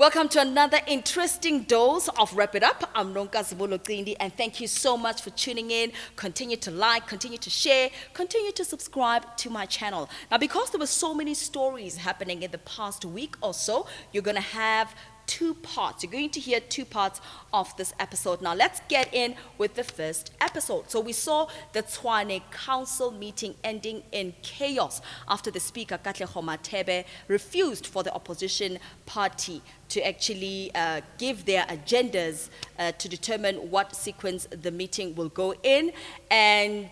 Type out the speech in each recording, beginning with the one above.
Welcome to another interesting dose of Wrap It Up. I'm Nonka Zibolo, and thank you so much for tuning in. Continue to like, continue to share, continue to subscribe to my channel. Now, because there were so many stories happening in the past week or so, you're going to have two parts. You're going to hear two parts of this episode. Now, let's get in with the first episode. So we saw the Tshwane Council meeting ending in chaos after the Speaker, Katlego Matebe, refused for the opposition party to actually give their agendas to determine what sequence the meeting will go in. And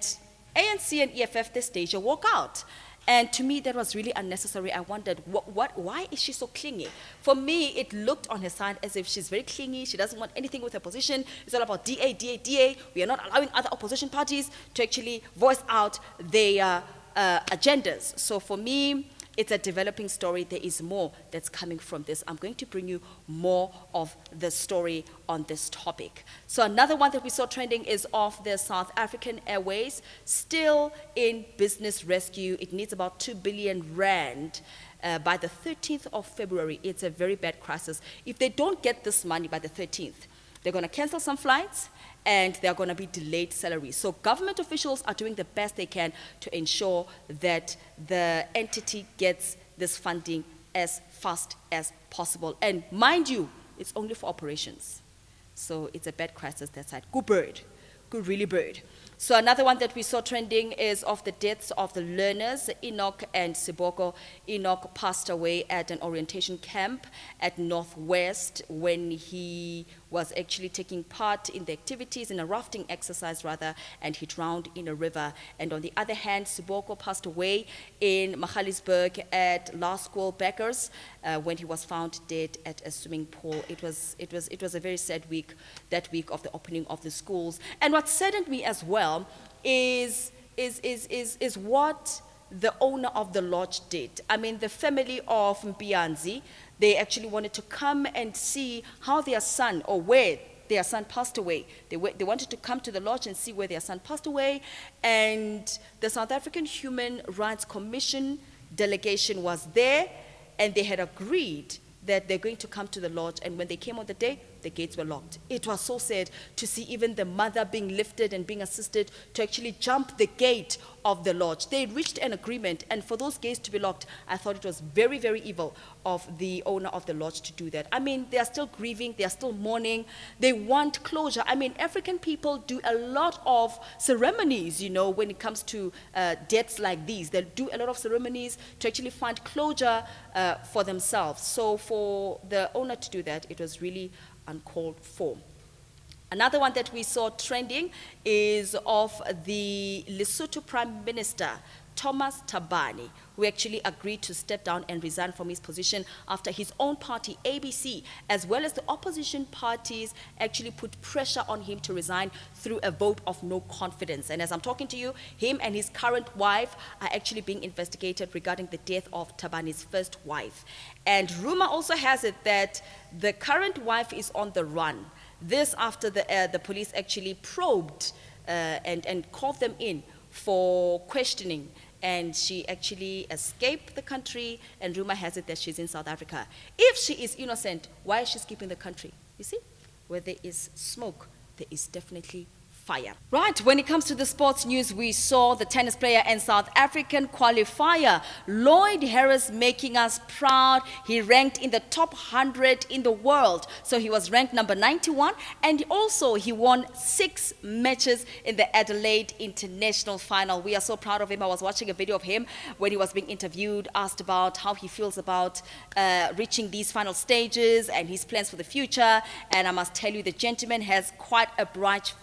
ANC and EFF, the stage a walkout. And to me, that was really unnecessary. I wondered, why is she so clingy? For me, it looked on her side as if she's very clingy. She doesn't want anything with her position. It's all about DA, DA, DA. We are not allowing other opposition parties to actually voice out their agendas. So for me, it's a developing story. There is more that's coming from this. I'm going to bring you more of the story on this topic. So another one that we saw trending is of the South African Airways, still in business rescue. It needs about 2 billion rand. By the 13th of February, it's a very bad crisis. If they don't get this money by the 13th, they're going to cancel some flights and there are going to be delayed salaries. So government officials are doing the best they can to ensure that the entity gets this funding as fast as possible. And mind you, it's only for operations. So it's a bad crisis that side. Good bird. Good really bird. So another one that we saw trending is of the deaths of the learners, Enoch and Siboko. Enoch passed away at an orientation camp at Northwest when he was actually taking part in the activities, in a rafting exercise rather, and he drowned in a river. And on the other hand, Siboko passed away in Magaliesburg at La School Beckers when he was found dead at a swimming pool. It was a very sad week, that week of the opening of the schools. And what saddened me as well is what the owner of the lodge did. I mean, the family of Mpianzi, they actually wanted to come and see how their son, or where their son passed away. They wanted to come to the lodge and see where their son passed away. And the South African Human Rights Commission delegation was there, and they had agreed that they're going to come to the lodge, and when they came on the day, the gates were locked. It was so sad to see even the mother being lifted and being assisted to actually jump the gate of the lodge. They reached an agreement, and for those gates to be locked, I thought it was very, very evil of the owner of the lodge to do that. I mean, they are still grieving, they are still mourning, they want closure. I mean, African people do a lot of ceremonies, you know, when it comes to deaths like these. They do a lot of ceremonies to actually find closure for themselves. So for the owner to do that, it was really uncalled for. Another one that we saw trending is of the Lesotho Prime Minister, Thomas Thabane, who actually agreed to step down and resign from his position after his own party, ABC, as well as the opposition parties, actually put pressure on him to resign through a vote of no confidence. And as I'm talking to you, him and his current wife are actually being investigated regarding the death of Thabane's first wife. And rumor also has it that the current wife is on the run. This after the police actually probed and called them in for questioning, and she actually escaped the country, and rumor has it that she's in South Africa. If she is innocent, why is she escaping the country? You see, where there is smoke, there is definitely fire. Right, when it comes to the sports news, we saw the tennis player and South African qualifier, Lloyd Harris, making us proud. He ranked in the top 100 in the world. So he was ranked number 91, and also he won 6 matches in the Adelaide International Final. We are so proud of him. I was watching a video of him when he was being interviewed, asked about how he feels about reaching these final stages and his plans for the future. And I must tell you, the gentleman has quite a bright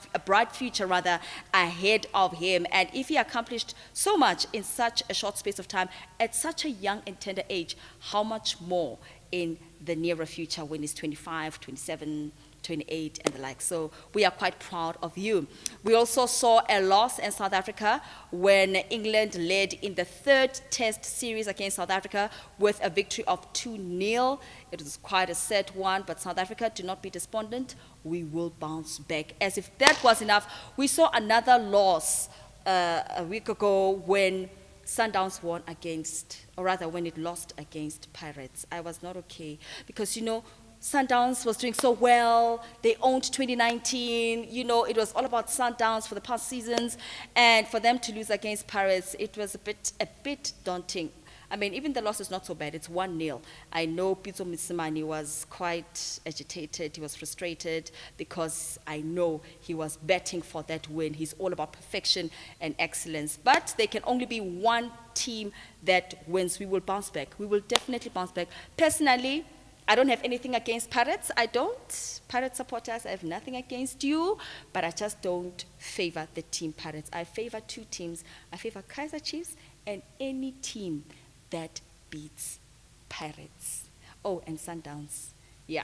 future rather ahead of him. And if he accomplished so much in such a short space of time at such a young and tender age, how much more in the nearer future when he's 25, 27, 28 and the like. So we are quite proud of you. We also saw a loss in South Africa when England led in the 3rd test series against South Africa with a victory of 2-0. It was quite a sad one, but South Africa, do not be despondent. We will bounce back. As if that was enough, we saw another loss a week ago when Sundowns won against, or rather when it lost against Pirates. I was not okay because, you know, Sundowns was doing so well. They owned 2019. You know, it was all about Sundowns for the past seasons. And for them to lose against Pirates, it was a bit daunting. I mean, even the loss is not so bad. It's 1-0. I know Pitso Misimani was quite agitated. He was frustrated because I know he was betting for that win. He's all about perfection and excellence. But there can only be one team that wins. We will bounce back. We will definitely bounce back. Personally, I don't have anything against Pirates. I don't. Pirate supporters, I have nothing against you, but I just don't favor the team Pirates. I favor two teams. I favor Kaizer Chiefs and any team that beats Pirates. Oh, and Sundowns. Yeah.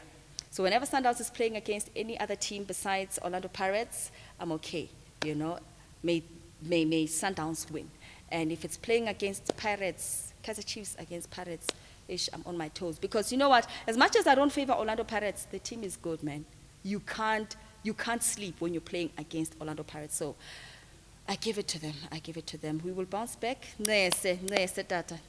So whenever Sundowns is playing against any other team besides Orlando Pirates, I'm okay. You know, may Sundowns win. And if it's playing against Pirates, Kaizer Chiefs against Pirates, I'm on my toes. Because you know what? As much as I don't favor Orlando Pirates, the team is good, man. You can't sleep when you're playing against Orlando Pirates. So I give it to them. I give it to them. We will bounce back. Tata.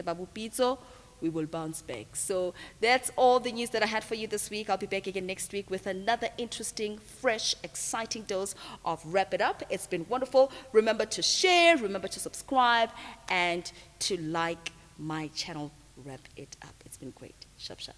Babu Pitso. We will bounce back. So that's all the news that I had for you this week. I'll be back again next week with another interesting, fresh, exciting dose of Wrap It Up. It's been wonderful. Remember to share, remember to subscribe, and to like my channel, Wrap It Up. It's been great. Shop, shop.